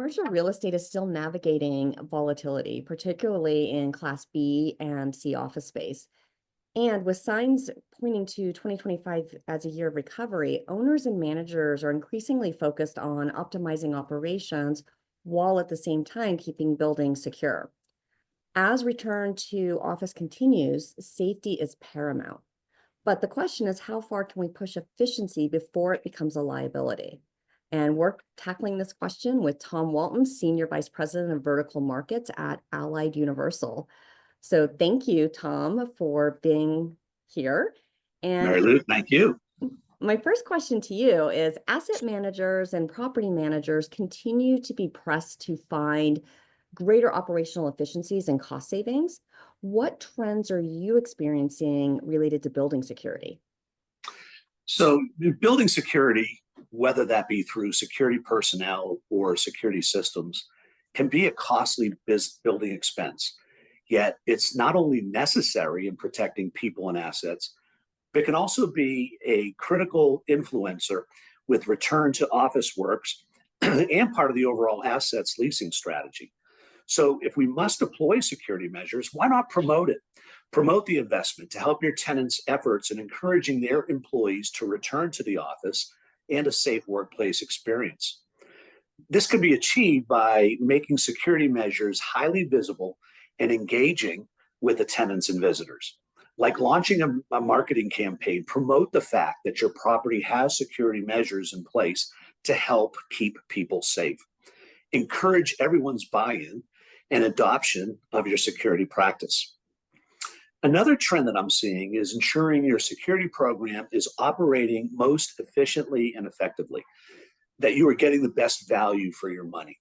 commercial real estate is still navigating volatility, particularly in Class B and C office space. And with signs pointing to 2025 as a year of recovery, owners and managers are increasingly focused on optimizing operations while at the same time keeping buildings secure. As return to office continues, safety is paramount. But the question is, how far can we push efficiency before it becomes a liability? And we're tackling this question with Tom Walton, Senior Vice President of Vertical Markets at Allied Universal. So thank you, Tom, for being here. And Mary Lou, thank you. my first question to you is, asset managers and property managers continue to be pressed to find greater operational efficiencies and cost savings. What trends are you experiencing related to building security? So building security, whether that be through security personnel or security systems, can be a costly building expense. Yet it's not only necessary in protecting people and assets, but can also be a critical influencer with return to office works and part of the overall assets leasing strategy. So if we must deploy security measures, why not promote it? Promote the investment to help your tenants' efforts in encouraging their employees to return to the office and a safe workplace experience. This can be achieved by making security measures highly visible and engaging with the tenants and visitors. Like launching a marketing campaign, promote the fact that your property has security measures in place to help keep people safe. Encourage everyone's buy-in and adoption of your security practice. Another trend that I'm seeing is ensuring your security program is operating most efficiently and effectively, that you are getting the best value for your money.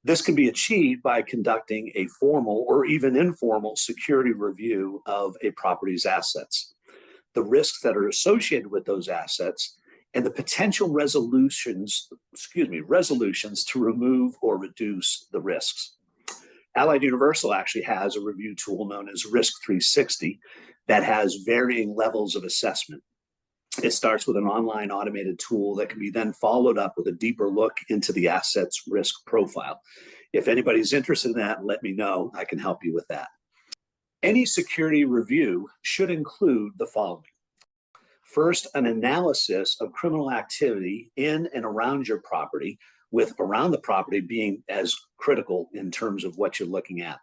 This can be achieved by conducting a formal or even informal security review of a property's assets, the risks that are associated with those assets, and the potential resolutions to remove or reduce the risks. Allied Universal actually has a review tool known as Risk 360 that has varying levels of assessment. It starts with an online automated tool that can be then followed up with a deeper look into the asset's risk profile. If anybody's interested in that, let me know. I can help you with that. Any security review should include the following. First, an analysis of criminal activity in and around your property, with around the property being as critical in terms of what you're looking at.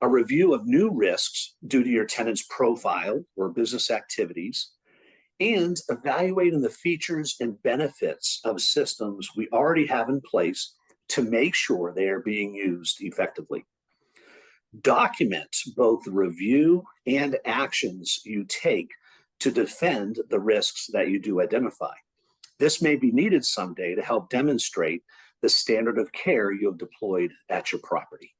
A review of new risks due to your tenant's profile or business activities, and evaluating the features and benefits of systems we already have in place to make sure they are being used effectively. Document both the review and actions you take to defend the risks that you do identify. This may be needed someday to help demonstrate the standard of care you have deployed at your property.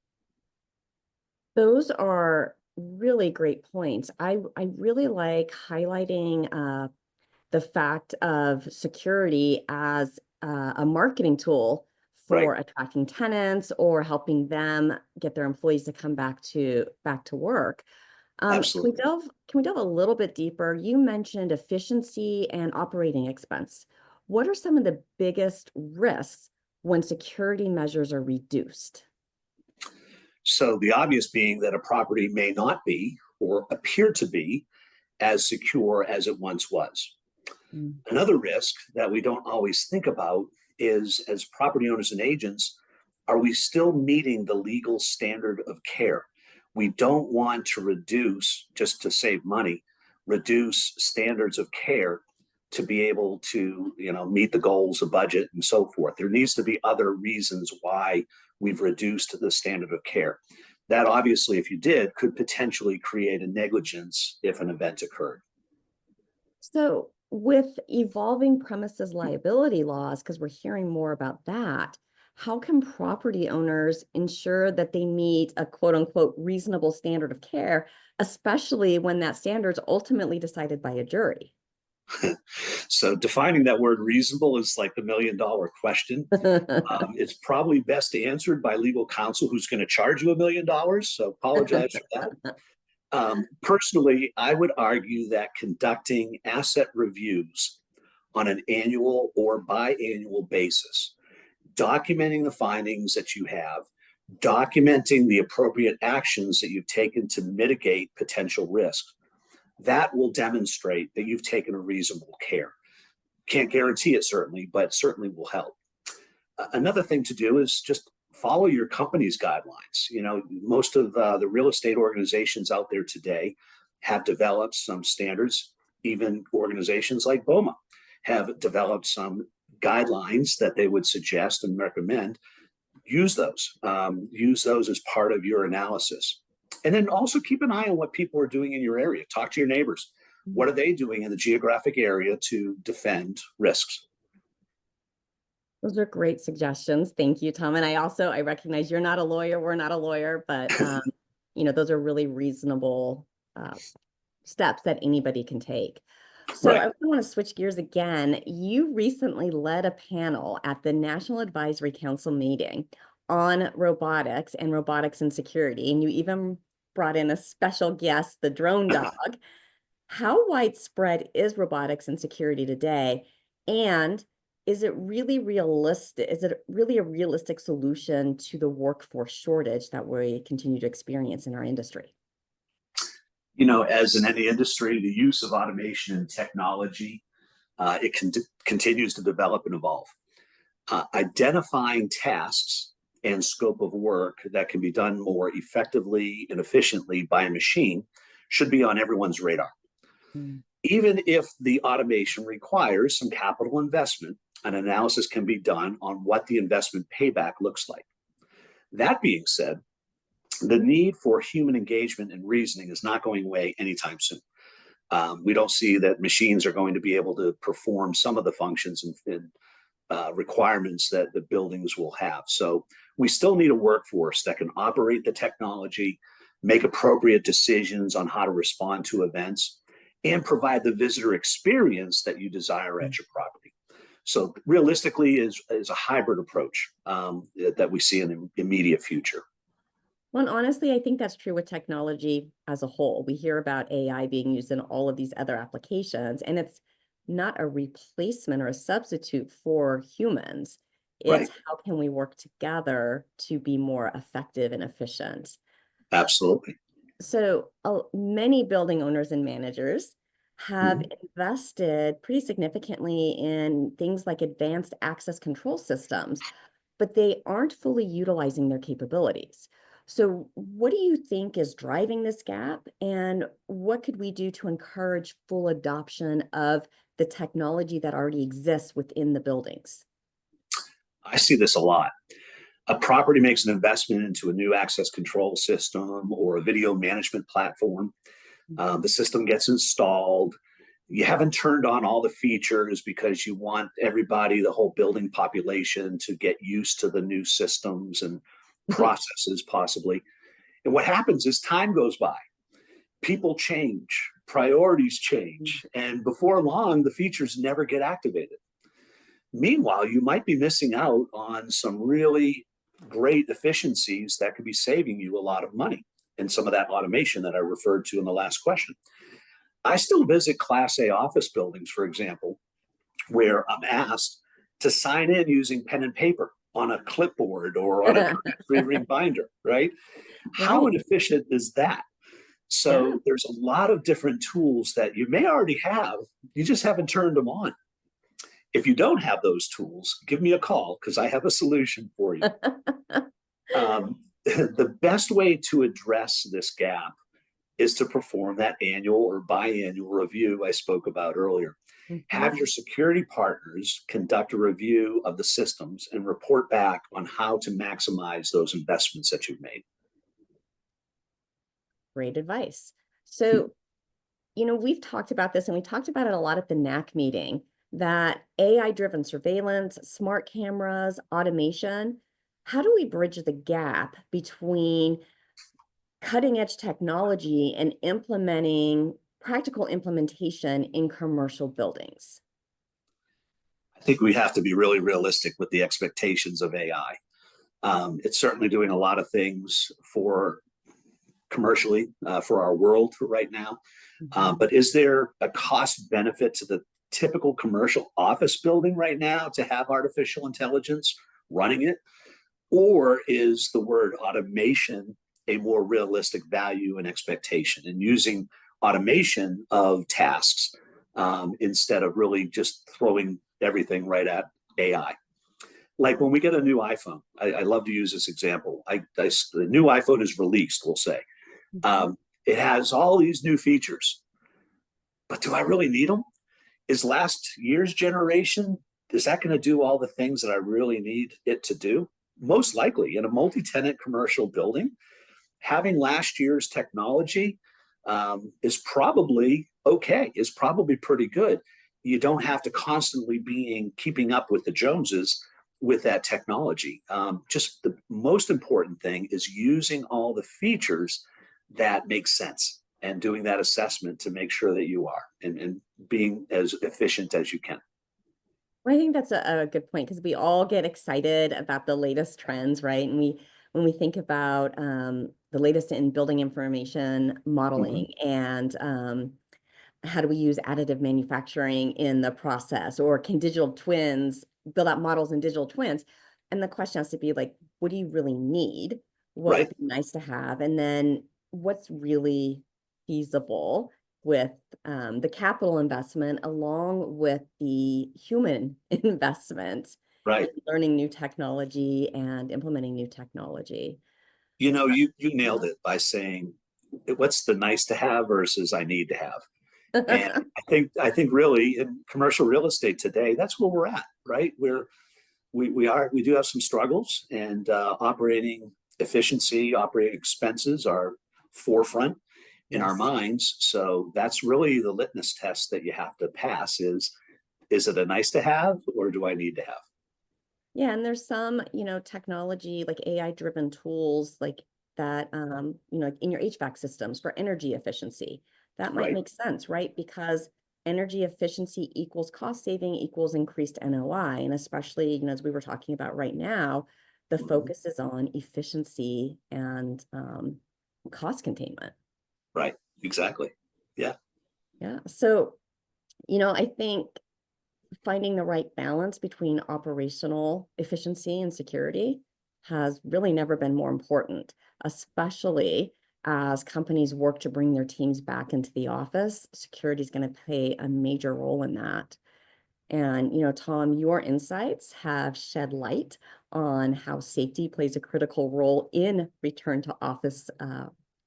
Those are really great points. I really like highlighting the fact of security as a marketing tool for attracting tenants or helping them get their employees to come back to work. Absolutely. Can we delve a little bit deeper? You mentioned efficiency and operating expense. What are some of the biggest risks when security measures are reduced? So the obvious being that a property may not be or appear to be as secure as it once was. Another risk that we don't always think about is, as property owners and agents, are we still meeting the legal standard of care? We don't want to reduce, just to save money, reduce standards of care to be able to, meet the goals, the budget, and so forth. There needs to be other reasons why we've reduced the standard of care. That obviously, if you did, could potentially create a negligence if an event occurred. So with evolving premises liability laws, because we're hearing more about that, how can property owners ensure that they meet a quote unquote reasonable standard of care, especially when that standard is ultimately decided by a jury? So defining that word reasonable is like the $1 million question. It's probably best answered by legal counsel who's going to charge you $1 million. So apologize for that. Personally, I would argue that conducting asset reviews on an annual or biannual basis documenting the findings that you have, documenting the appropriate actions that you've taken to mitigate potential risks. That will demonstrate that you've taken a reasonable care. Can't guarantee it certainly, but certainly will help. Another thing to do is just follow your company's guidelines. You know, most of the real estate organizations out there today have developed some standards. Even organizations like BOMA have developed some guidelines that they would suggest and recommend. Use those. Use those as part of your analysis. And then also keep an eye on what people are doing in your area. Talk to your neighbors. What are they doing in the geographic area to defend risks? Those are great suggestions. Thank you, Tom. And I recognize you're not a lawyer, we're not a lawyer, but you know, those are really reasonable steps that anybody can take. So Right. I want to switch gears again. You recently led a panel at the National Advisory Council meeting on robotics and security, and you even brought in a special guest, the drone dog. How widespread is robotics and security today? And is it really realistic? Is it really a realistic solution to the workforce shortage that we continue to experience in our industry? You know, as in any industry, the use of automation and technology, continues to develop and evolve. Identifying tasks and scope of work that can be done more effectively and efficiently by a machine should be on everyone's radar. Mm. Even if the automation requires some capital investment, an analysis can be done on what the investment payback looks like. That being said, the need for human engagement and reasoning is not going away anytime soon. We don't see that machines are going to be able to perform some of the functions and requirements that the buildings will have. So we still need a workforce that can operate the technology, make appropriate decisions on how to respond to events, and provide the visitor experience that you desire at your property. So realistically is a hybrid approach that we see in the immediate future. Well, and honestly, I think that's true with technology as a whole. We hear about AI being used in all of these other applications, and it's not a replacement or a substitute for humans. Right. It's how can we work together to be more effective and efficient? Absolutely. So many building owners and managers have invested pretty significantly in things like advanced access control systems, but they aren't fully utilizing their capabilities. So what do you think is driving this gap? And what could we do to encourage full adoption of the technology that already exists within the buildings? I see this a lot. A property makes an investment into a new access control system or a video management platform. The system gets installed. You haven't turned on all the features because you want everybody, the whole building population, to get used to the new systems and processes possibly. And what happens is time goes by. People change, priorities change, and before long, the features never get activated. Meanwhile, you might be missing out on some really great efficiencies that could be saving you a lot of money in some of that automation that I referred to in the last question. I still visit Class A office buildings, for example, where I'm asked to sign in using pen and paper on a clipboard or on a 3-ring binder, right? How Right. inefficient is that? Yeah. So there's a lot of different tools that you may already have, you just haven't turned them on. If you don't have those tools, give me a call because I have a solution for you. The best way to address this gap is to perform that annual or biannual review I spoke about earlier. Have your security partners conduct a review of the systems and report back on how to maximize those investments that you've made. Great advice. So, you know, we've talked about this and we talked about it a lot at the NAC meeting that AI-driven surveillance, smart cameras, automation, how do we bridge the gap between cutting edge technology and implementing practical implementation in commercial buildings? I think we have to be really realistic with the expectations of AI. It's certainly doing a lot of things for commercially for our world right now. But is there a cost benefit to the typical commercial office building right now to have artificial intelligence running it? Or is the word automation a more realistic value and expectation, and using automation of tasks instead of really just throwing everything right at AI? Like when we get a new iPhone, I love to use this example. The new iPhone is released, we'll say. It has all these new features, but do I really need them? Is last year's generation, is that going to do all the things that I really need it to do? Most likely in a multi-tenant commercial building, having last year's technology is probably okay, is probably pretty good. You don't have to constantly be keeping up with the Joneses with that technology. Just the most important thing is using all the features that make sense and doing that assessment to make sure that you are and being as efficient as you can. Well, I think that's a good point because we all get excited about the latest trends, right? And when we think about the latest in building information modeling and how do we use additive manufacturing in the process, or can digital twins build out models in digital twins? And the question has to be like, what do you really need? What Right. would be nice to have? And then what's really feasible with the capital investment along with the human investment in Right. learning new technology and implementing new technology. You know, you nailed it by saying what's the nice to have versus I need to have. And I think really in commercial real estate today, that's where we're at, right? We do have some struggles, and operating efficiency, operating expenses are forefront in our Yes. minds. So that's really the litmus test that you have to pass is it a nice to have or do I need to have? Yeah, and there's some, technology like AI driven tools like that, like in your HVAC systems for energy efficiency. That might Right. make sense, right? Because energy efficiency equals cost saving equals increased NOI. And especially, as we were talking about right now, the Mhm. focus is on efficiency and cost containment. Right. Exactly. Yeah. Yeah. So, I think finding the right balance between operational efficiency and security has really never been more important, especially as companies work to bring their teams back into the office. Security is going to play a major role in that. And, Tom, your insights have shed light on how safety plays a critical role in return to office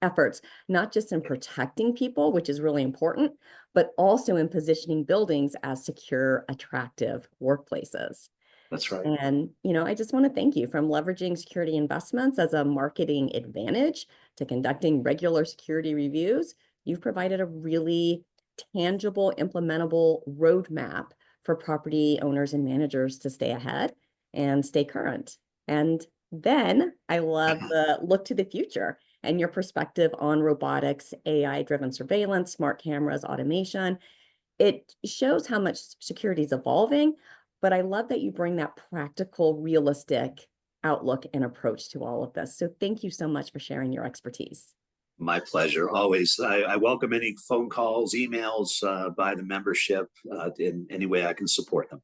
efforts, not just in protecting people, which is really important, but also in positioning buildings as secure, attractive workplaces. That's right. And, I just want to thank you from leveraging security investments as a marketing advantage to conducting regular security reviews. You've provided a really tangible, implementable roadmap for property owners and managers to stay ahead and stay current. And then I love the look to the future and your perspective on robotics, AI-driven surveillance, smart cameras, automation. It shows how much security is evolving, but I love that you bring that practical, realistic outlook and approach to all of this. So thank you so much for sharing your expertise. My pleasure. Always. I welcome any phone calls, emails by the membership in any way I can support them.